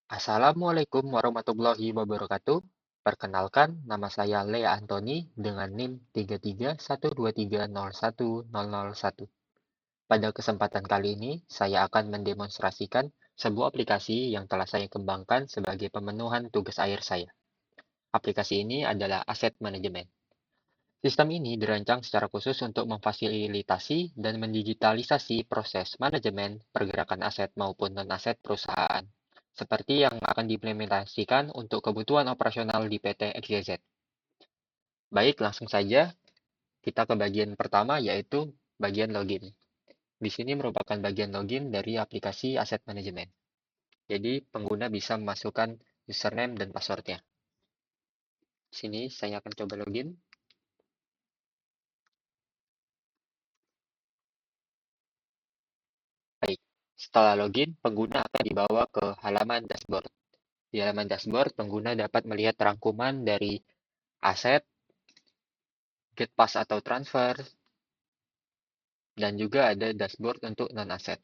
Assalamualaikum warahmatullahi wabarakatuh. Perkenalkan, nama saya Lea Antoni dengan NIM 3312301001. Pada kesempatan kali ini, saya akan mendemonstrasikan sebuah aplikasi yang telah saya kembangkan sebagai pemenuhan tugas akhir saya. Aplikasi ini adalah Asset Management. Sistem ini dirancang secara khusus untuk memfasilitasi dan mendigitalisasi proses manajemen pergerakan aset maupun non-aset perusahaan, seperti yang akan diimplementasikan untuk kebutuhan operasional di PT XYZ. Baik, langsung saja kita ke bagian pertama, yaitu bagian login. Di sini merupakan bagian login dari aplikasi Asset Management. Jadi, pengguna bisa memasukkan username dan passwordnya. Di sini saya akan coba login. Baik, setelah login, pengguna akan dibawa ke halaman dashboard. Di halaman dashboard, pengguna dapat melihat rangkuman dari aset, get pass atau transfer, dan juga ada dashboard untuk non-aset.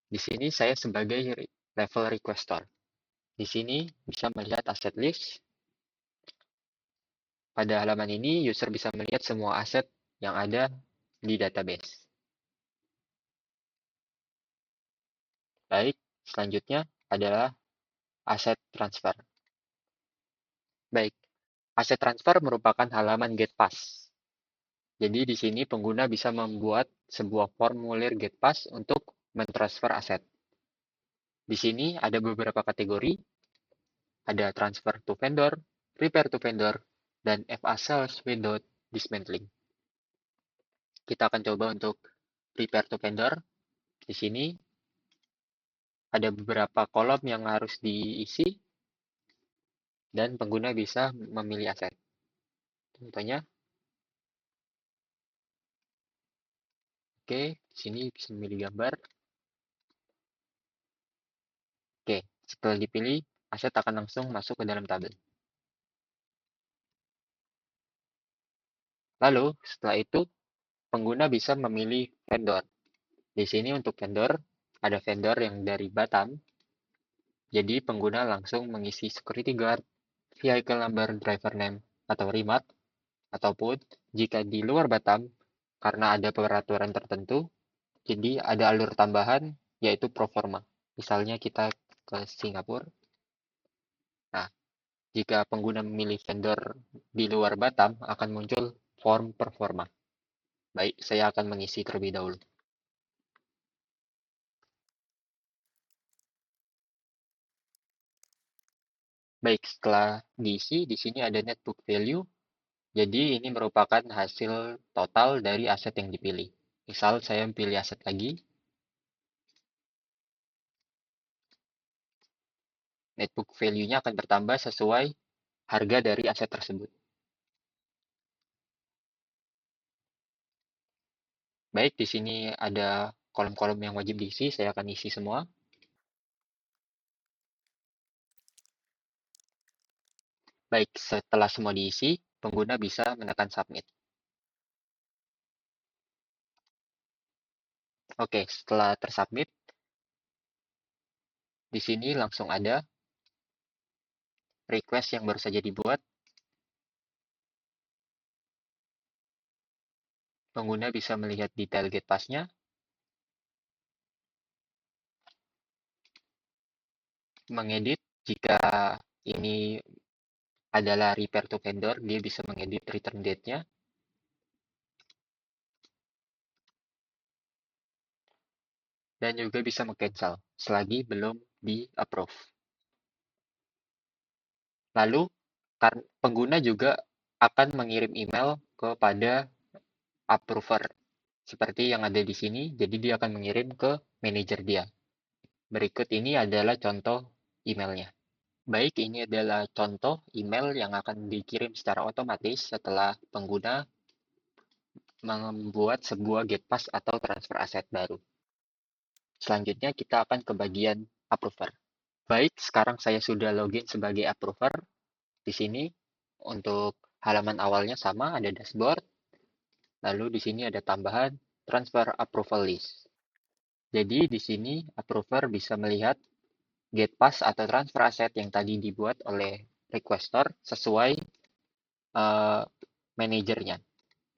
Di sini saya sebagai level requester. Di sini bisa melihat aset list. Pada halaman ini, user bisa melihat semua aset yang ada di database. Baik, selanjutnya adalah aset transfer. Baik, aset transfer merupakan halaman get pass. Jadi di sini pengguna bisa membuat sebuah formulir GetPass untuk mentransfer aset. Di sini ada beberapa kategori, ada transfer to vendor, repair to vendor, dan FA sales without dismantling. Kita akan coba untuk repair to vendor. Di sini ada beberapa kolom yang harus diisi, dan pengguna bisa memilih aset. Contohnya, oke, di sini bisa memilih gambar. Oke, setelah dipilih, aset akan langsung masuk ke dalam tabel. Lalu, setelah itu, pengguna bisa memilih vendor. Di sini untuk vendor, ada vendor yang dari Batam, jadi pengguna langsung mengisi security guard, vehicle number, driver name, atau remark, ataupun jika di luar Batam, karena ada peraturan tertentu, jadi ada alur tambahan, yaitu proforma. Misalnya kita ke Singapura. Nah, jika pengguna memilih vendor di luar Batam, akan muncul form performa. Baik, saya akan mengisi terlebih dahulu. Baik, setelah diisi, di sini ada net book value. Jadi ini merupakan hasil total dari aset yang dipilih. Misal saya pilih aset lagi, net book value-nya akan bertambah sesuai harga dari aset tersebut. Baik, di sini ada kolom-kolom yang wajib diisi, saya akan isi semua. Baik, setelah semua diisi, pengguna bisa menekan submit. Oke, setelah tersubmit, di sini langsung ada request yang baru saja dibuat. Pengguna bisa melihat detail get pass-nya, mengedit jika ini adalah repair to vendor, dia bisa mengedit return date-nya, dan juga bisa meng-cancel selagi belum di-approve. Lalu, pengguna juga akan mengirim email kepada approver, seperti yang ada di sini, jadi dia akan mengirim ke manajer dia. Berikut ini adalah contoh emailnya. Baik, ini adalah contoh email yang akan dikirim secara otomatis setelah pengguna membuat sebuah getpass atau transfer aset baru. Selanjutnya kita akan ke bagian approver. Baik, sekarang saya sudah login sebagai approver. Di sini untuk halaman awalnya sama, ada dashboard. Lalu di sini ada tambahan transfer approval list. Jadi di sini approver bisa melihat get pass atau transfer aset yang tadi dibuat oleh requestor sesuai uh, manajernya.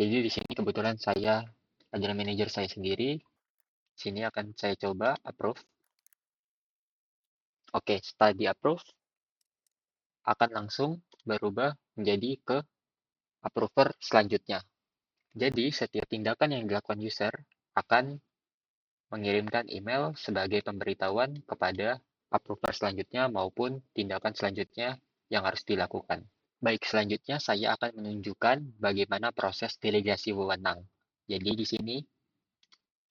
Jadi di sini kebetulan saya adalah manajer saya sendiri. Sini akan saya coba approve. Oke, setelah di approve akan langsung berubah menjadi ke approver selanjutnya. Jadi setiap tindakan yang dilakukan user akan mengirimkan email sebagai pemberitahuan kepada approver selanjutnya maupun tindakan selanjutnya yang harus dilakukan. Baik, selanjutnya saya akan menunjukkan bagaimana proses delegasi wewenang. Jadi di sini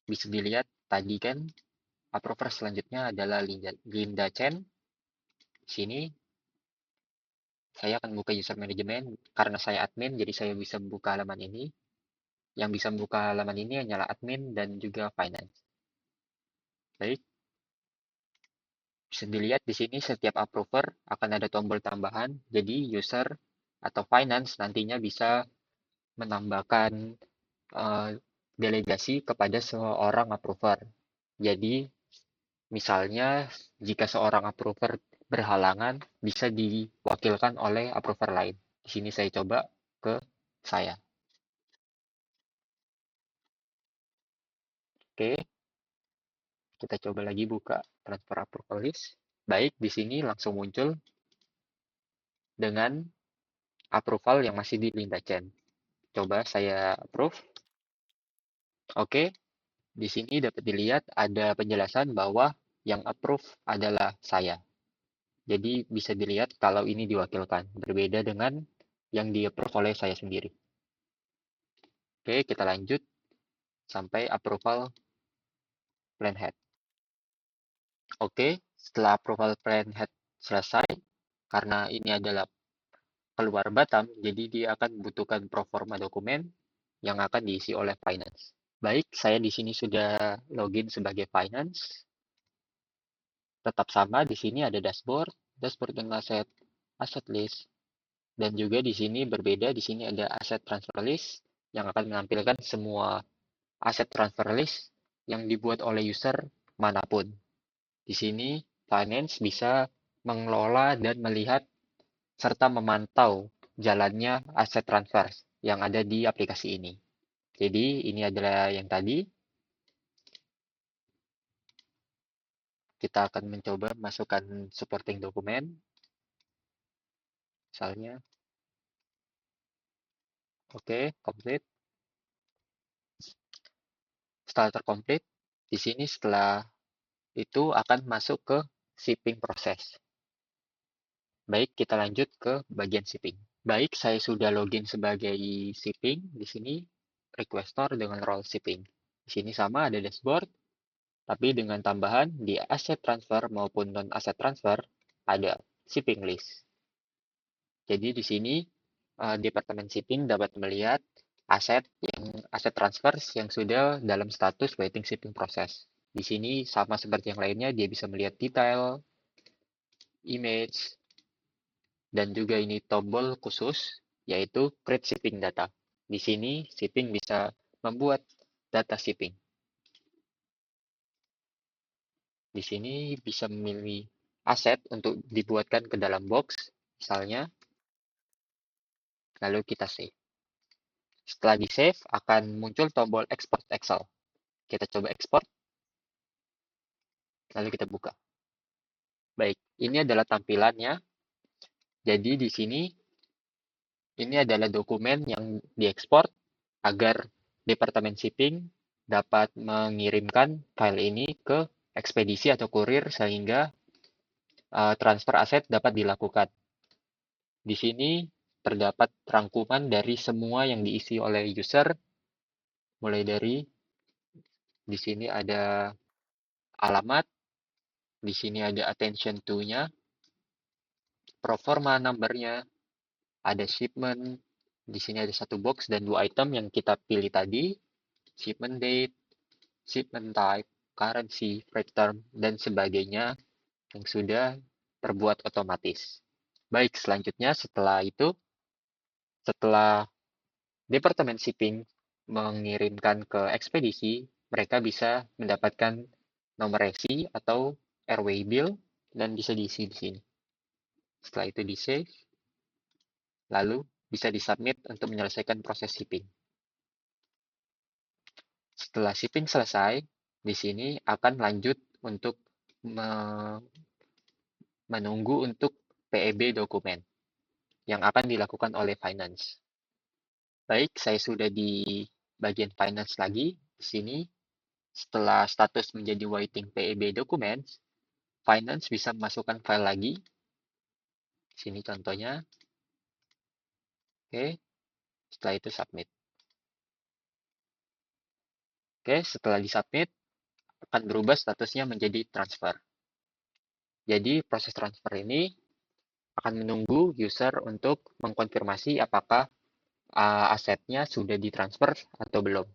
bisa dilihat tadi kan approver selanjutnya adalah Linda Chen. Di sini saya akan buka user management karena saya admin, jadi saya bisa membuka halaman ini. Yang bisa membuka halaman ini hanyalah admin dan juga finance. Baik, bisa dilihat di sini setiap approver akan ada tombol tambahan, jadi user atau finance nantinya bisa menambahkan delegasi kepada seorang approver. Jadi, misalnya jika seorang approver berhalangan, bisa diwakilkan oleh approver lain. Di sini saya coba ke saya. Oke, kita coba lagi buka transfer approval list. Baik, di sini langsung muncul dengan approval yang masih di Linda Chen. Coba saya approve. Oke, di sini dapat dilihat ada penjelasan bahwa yang approve adalah saya. Jadi bisa dilihat kalau ini diwakilkan, berbeda dengan yang di-approve oleh saya sendiri. Oke, kita lanjut sampai approval plan head. Oke, setelah approval plan head selesai, karena ini adalah keluar Batam, jadi dia akan membutuhkan proforma dokumen yang akan diisi oleh finance. Baik, saya di sini sudah login sebagai finance. Tetap sama, di sini ada dashboard, dashboard dengan aset, aset list, dan juga di sini berbeda, di sini ada aset transfer list yang akan menampilkan semua aset transfer list yang dibuat oleh user manapun. Di sini finance bisa mengelola dan melihat serta memantau jalannya aset transfer yang ada di aplikasi ini. Jadi ini adalah yang tadi. Kita akan mencoba masukkan supporting dokumen. Misalnya, oke, complete. Setelah terkomplit, di sini setelah itu akan masuk ke shipping proses. Baik, kita lanjut ke bagian shipping. Baik, saya sudah login sebagai shipping. Di sini requestor dengan role shipping. Di sini sama ada dashboard, tapi dengan tambahan di asset transfer maupun non asset transfer ada shipping list. Jadi di sini Departemen Shipping dapat melihat aset transfer yang sudah dalam status waiting shipping process. Di sini sama seperti yang lainnya, dia bisa melihat detail, image, dan juga ini tombol khusus, yaitu create shipping data. Di sini shipping bisa membuat data shipping. Di sini bisa memilih aset untuk dibuatkan ke dalam box, misalnya, lalu kita save. Setelah di-save, akan muncul tombol export Excel. Kita coba export, lalu kita buka. Baik, ini adalah tampilannya. Jadi di sini, ini adalah dokumen yang diekspor agar Departemen Shipping dapat mengirimkan file ini ke ekspedisi atau kurir sehingga transfer aset dapat dilakukan. Di sini terdapat rangkuman dari semua yang diisi oleh user, mulai dari di sini ada alamat, di sini ada attention to-nya, proforma number-nya, ada shipment, di sini ada satu box dan dua item yang kita pilih tadi, shipment date, shipment type, currency, freight term, dan sebagainya yang sudah terbuat otomatis. Baik, selanjutnya setelah itu, setelah Departemen Shipping mengirimkan ke ekspedisi, mereka bisa mendapatkan nomor resi atau airway bill, dan bisa diisi di sini. Setelah itu di save, lalu bisa disubmit untuk menyelesaikan proses shipping. Setelah shipping selesai, di sini akan lanjut untuk menunggu untuk PEB dokumen yang akan dilakukan oleh finance. Baik, saya sudah di bagian finance lagi. Di sini, setelah status menjadi waiting PEB dokumen, finance bisa memasukkan file lagi. Di sini contohnya. Oke, setelah itu submit. Oke, setelah disubmit, akan berubah statusnya menjadi transfer. Jadi, proses transfer ini akan menunggu user untuk mengkonfirmasi apakah asetnya sudah ditransfer atau belum.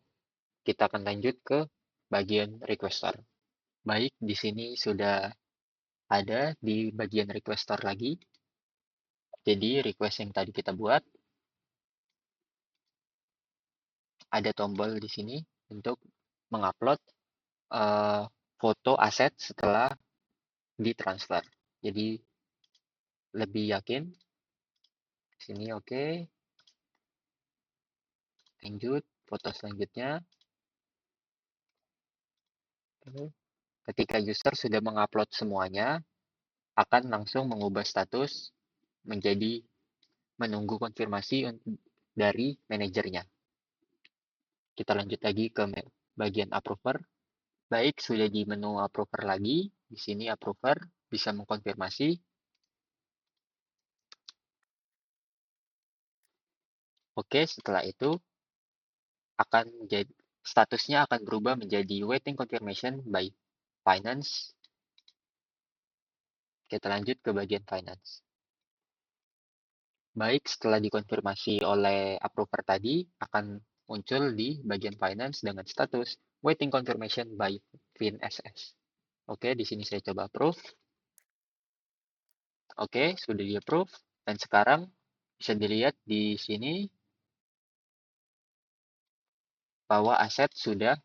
Kita akan lanjut ke bagian requester. Baik, di sini sudah ada di bagian requester lagi. Jadi, request yang tadi kita buat, ada tombol di sini untuk mengupload foto aset setelah ditransfer. Jadi, lebih yakin. Di sini oke. Lanjut, foto selanjutnya. Ketika user sudah mengupload semuanya, akan langsung mengubah status menjadi menunggu konfirmasi dari manajernya. Kita lanjut lagi ke bagian approver. Baik, sudah di menu approver lagi. Di sini approver bisa mengkonfirmasi. Oke, setelah itu akan jadi statusnya akan berubah menjadi waiting confirmation by finance. Kita lanjut ke bagian finance. Baik, setelah dikonfirmasi oleh approver tadi, akan muncul di bagian finance dengan status waiting confirmation by FinSS. Oke, di sini saya coba approve. Oke, sudah di-approve. Dan sekarang bisa dilihat di sini bahwa aset sudah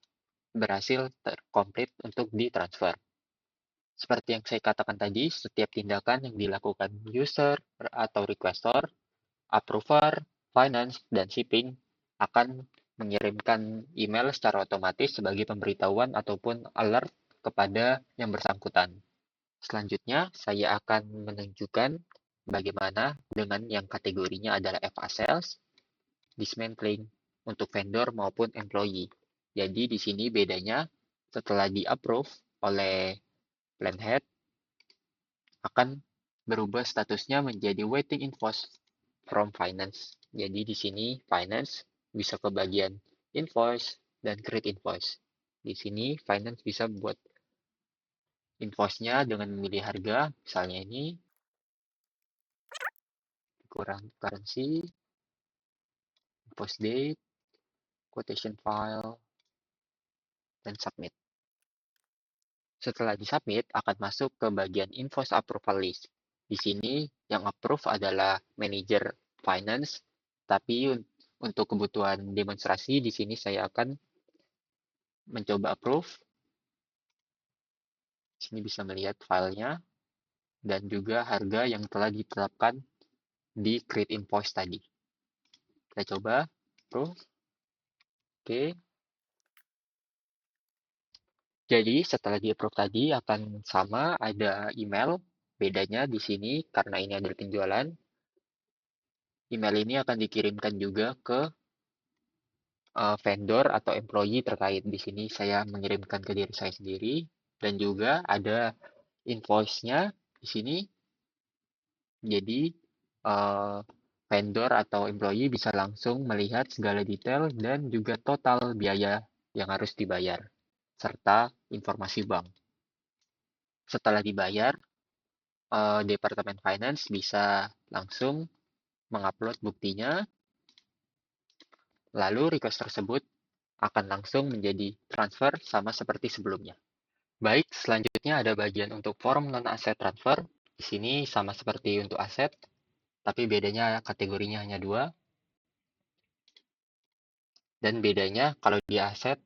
berhasil terkomplit untuk ditransfer. Seperti yang saya katakan tadi, setiap tindakan yang dilakukan user atau requestor, approver, finance, dan shipping akan mengirimkan email secara otomatis sebagai pemberitahuan ataupun alert kepada yang bersangkutan. Selanjutnya, saya akan menunjukkan bagaimana dengan yang kategorinya adalah FA Sales, dismantling untuk vendor maupun employee. Jadi di sini bedanya setelah di-approve oleh plan head akan berubah statusnya menjadi waiting invoice from finance. Jadi di sini finance bisa ke bagian invoice dan create invoice. Di sini finance bisa buat invoice-nya dengan memilih harga, misalnya ini kurang currency, invoice date, quotation file, dan submit. Setelah disubmit, akan masuk ke bagian invoice approval list. Di sini yang approve adalah manager finance, tapi untuk kebutuhan demonstrasi di sini saya akan mencoba approve. Di sini bisa melihat filenya dan juga harga yang telah ditetapkan di create invoice tadi. Kita coba approve. Oke. Jadi setelah di-approve tadi akan sama, ada email. Bedanya di sini karena ini adalah penjualan, email ini akan dikirimkan juga ke vendor atau employee terkait. Di sini saya mengirimkan ke diri saya sendiri dan juga ada invoice-nya di sini. Jadi vendor atau employee bisa langsung melihat segala detail dan juga total biaya yang harus dibayar serta informasi bank. Setelah dibayar, Departemen Finance bisa langsung mengupload buktinya, lalu request tersebut akan langsung menjadi transfer sama seperti sebelumnya. Baik, selanjutnya ada bagian untuk form non-aset transfer. Di sini sama seperti untuk aset, tapi bedanya kategorinya hanya dua. Dan bedanya kalau di aset,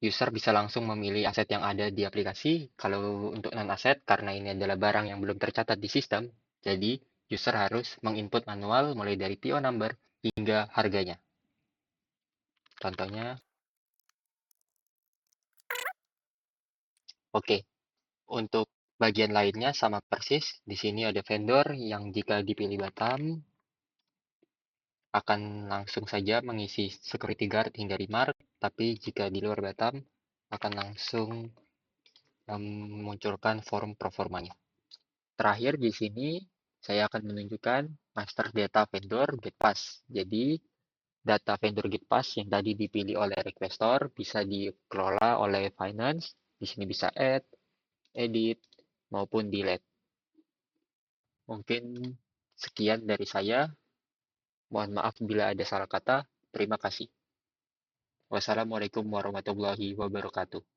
User bisa langsung memilih aset yang ada di aplikasi. Kalau untuk non-aset, karena ini adalah barang yang belum tercatat di sistem, jadi user harus menginput manual mulai dari PO number hingga harganya. Contohnya, oke, untuk bagian lainnya sama persis. Di sini ada vendor yang jika dipilih Batam, akan langsung saja mengisi security guard hingga remark, tapi jika di luar Batam, akan langsung memunculkan form performanya. Terakhir di sini saya akan menunjukkan master data vendor getPass. Jadi data vendor getPass yang tadi dipilih oleh requestor bisa dikelola oleh finance. Di sini bisa add, edit, maupun delete. Mungkin sekian dari saya. Mohon maaf bila ada salah kata. Terima kasih. Wassalamualaikum warahmatullahi wabarakatuh.